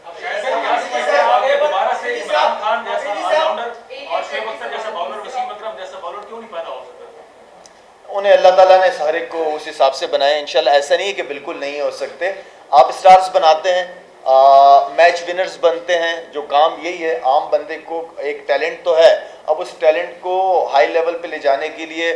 अब शायद यहाँ से आगे दोबारा से इमरान खान जैसा ऑलराउंडर और शुएब अख्तर जैसा बॉलर, वसीम अकरम जैसा बॉलर क्यों नहीं पैदा हो सकता? उन्हें अल्लाह ताला ने सारे को उस हिसाब से बनाया। इंशाल्लाह ऐसा नहीं है कि बिल्कुल नहीं हो सकते। आप स्टार्स बनाते हैं, मैच विनर्स बनते हैं, जो काम यही है। आम बंदे को एक टैलेंट तो है, अब उस टैलेंट को हाई लेवल पे ले जाने के लिए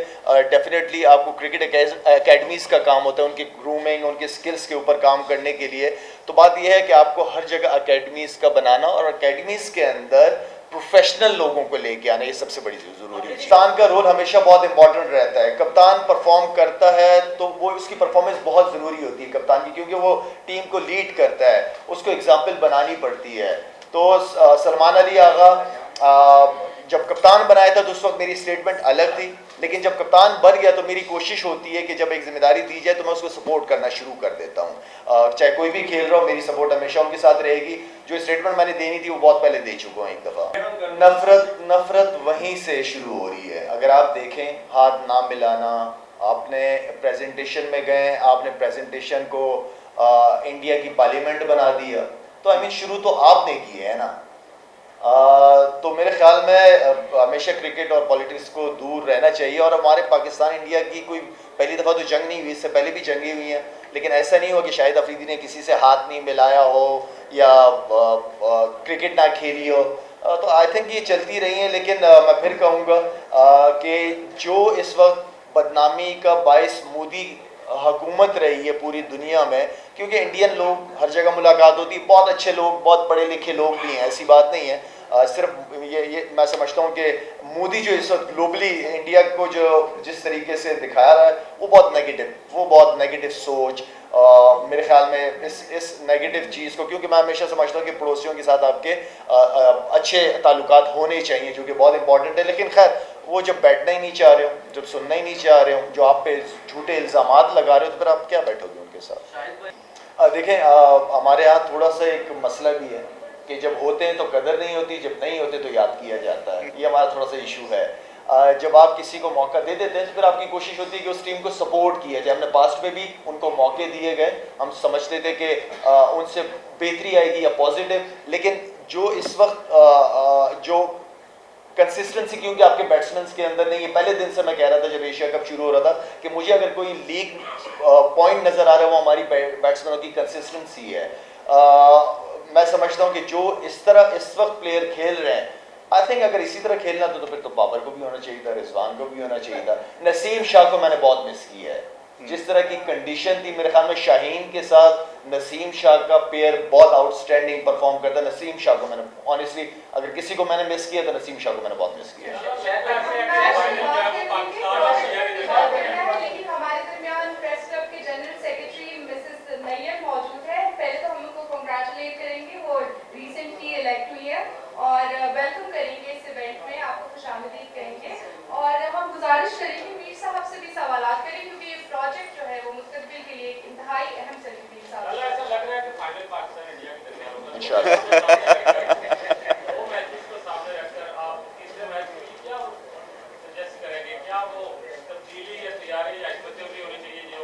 डेफिनेटली आपको क्रिकेट एकेडमीज़ का काम होता है, उनकी ग्रूमिंग, उनके स्किल्स के ऊपर काम करने के लिए। तो बात यह है कि आपको हर जगह एकेडमीज़ का बनाना और एकेडमीज़ के अंदर प्रोफेशनल लोगों को लेके आना, ये सबसे बड़ी ज़रूरी है। कप्तान का रोल हमेशा बहुत इंपॉर्टेंट रहता है। कप्तान परफॉर्म करता है तो वो उसकी परफॉर्मेंस बहुत ज़रूरी होती है कप्तान की, क्योंकि वो टीम को लीड करता है, उसको एग्जाम्पल बनानी पड़ती है। तो सलमान अली आगा जब कप्तान बनाया था तो उस वक्त मेरी स्टेटमेंट अलग थी, लेकिन जब कप्तान बन गया तो मेरी कोशिश होती है कि जब एक जिम्मेदारी दी जाए तो मैं उसको सपोर्ट करना शुरू कर देता हूँ। चाहे कोई भी खेल रहा हो, मेरी सपोर्ट हमेशा उनके साथ रहेगी। जो स्टेटमेंट मैंने देनी थी वो बहुत पहले दे चुका हूँ एक दफ़ा। नफरत वहीं से शुरू हो रही है। अगर आप देखें, हाथ ना मिलाना, आपने प्रेजेंटेशन में गए, आपने प्रेजेंटेशन को इंडिया की पार्लियामेंट बना दिया, तो आई मीन शुरू तो आपने की है ना। तो मेरे ख्याल में हमेशा क्रिकेट और पॉलिटिक्स को दूर रहना चाहिए। और हमारे पाकिस्तान इंडिया की कोई पहली दफ़ा तो जंग नहीं हुई, इससे पहले भी जंगें हुई हैं, लेकिन ऐसा नहीं हुआ कि शाहिद अफरीदी ने किसी से हाथ नहीं मिलाया हो या क्रिकेट ना खेली हो। तो आई थिंक ये चलती रही हैं। लेकिन मैं फिर कहूँगा कि जो इस वक्त बदनामी का बायस मोदी हुकूमत रही है पूरी दुनिया में, क्योंकि इंडियन लोग हर जगह मुलाकात होती है, बहुत अच्छे लोग, बहुत पढ़े लिखे लोग भी हैं, ऐसी बात नहीं है। सिर्फ ये मैं समझता हूँ कि मोदी जो इस वक्त ग्लोबली इंडिया को जो जिस तरीके से दिखा रहा है वो बहुत नेगेटिव सोच। मेरे ख्याल में इस नेगेटिव चीज़ को, क्योंकि मैं हमेशा समझता हूँ कि पड़ोसियों के साथ आपके अच्छे ताल्लुकात होने चाहिए, जो कि बहुत इंपॉर्टेंट है। लेकिन खैर, वो जब बैठना ही नहीं चाह रहे हो, जब सुनना ही नहीं चाह रहे हो, जो आप पे झूठे इल्ज़ामात लगा रहे हो, तो फिर आप क्या बैठोगे उनके साथ? देखें, हमारे यहाँ थोड़ा सा एक मसला भी है कि जब होते हैं तो कदर नहीं होती, जब नहीं होते तो याद किया जाता है। ये हमारा थोड़ा सा इशू है। जब आप किसी को मौका दे देते हैं तो फिर आपकी कोशिश होती है कि उस टीम को सपोर्ट किया जाए। हमने पास्ट में भी उनको मौके दिए गए, हम समझते थे कि उनसे बेहतरी आएगी या पॉजिटिव। लेकिन जो इस वक्त जो कंसिस्टेंसी, क्योंकि आपके बैट्समैन के अंदर नहीं है। पहले दिन से मैं कह रहा था जब एशिया कप शुरू हो रहा था कि मुझे अगर कोई लीग पॉइंट नज़र आ रहा है वो हमारी बैट्समैनों की कंसिस्टेंसी है। मैं समझता हूँ कि जो इस तरह इस वक्त प्लेयर खेल रहे हैं, आई थिंक अगर इसी तरह खेलना तो फिर तो बाबर को भी होना चाहिए था, रिजवान को भी होना चाहिए था। नसीम शाह को मैंने बहुत मिस किया है। जिस तरह की कंडीशन थी, मेरे ख्याल में शाहीन के साथ नसीम शाह का पेयर बहुत आउटस्टैंडिंग परफॉर्म करता है। नसीम शाह को मैंने ऑनेस्टली, अगर किसी को मैंने मिस किया तो नसीम शाह को मैंने बहुत मिस किया और वेलकम करेंगे इस इवेंट में, आपको खुशामदीद कहेंगे। और हम गुजारिश करेंगे मीर साहब से भी सवालात करें, क्योंकि ये प्रोजेक्ट जो है वो मुस्तकबिल के लिए इंतहाई अहम सलीम साहब। ऐसा लग रहा है कि फाइनल पाकिस्तान इंडिया के दरमियान होगा इंशाल्लाह। वो मैचेस को सामने रखकर आप तीसरे मैच के लिए क्या सजेस्ट करेंगे? क्या वो तब्दीली या तैयारी या हिम्मतें होनी चाहिए जो?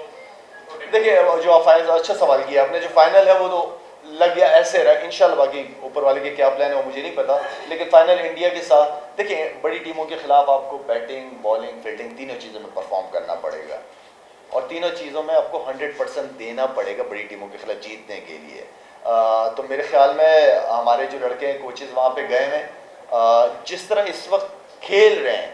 देखिए, जो फाइनल, अच्छा सवाल किया आपने। जो फाइनल है वो तो लग गया ऐसे रहा इंशाल्लाह। बाकी ऊपर वाले के क्या प्लान है वो मुझे नहीं पता, लेकिन फाइनल इंडिया के साथ, देखिए बड़ी टीमों के खिलाफ आपको बैटिंग, बॉलिंग, फील्डिंग तीनों चीज़ों में परफॉर्म करना पड़ेगा और तीनों चीज़ों में आपको 100% देना पड़ेगा बड़ी टीमों के खिलाफ जीतने के लिए। तो मेरे ख्याल में हमारे जो लड़के हैं, कोचेज़ वहाँ पे गए हैं, जिस तरह इस वक्त खेल रहे हैं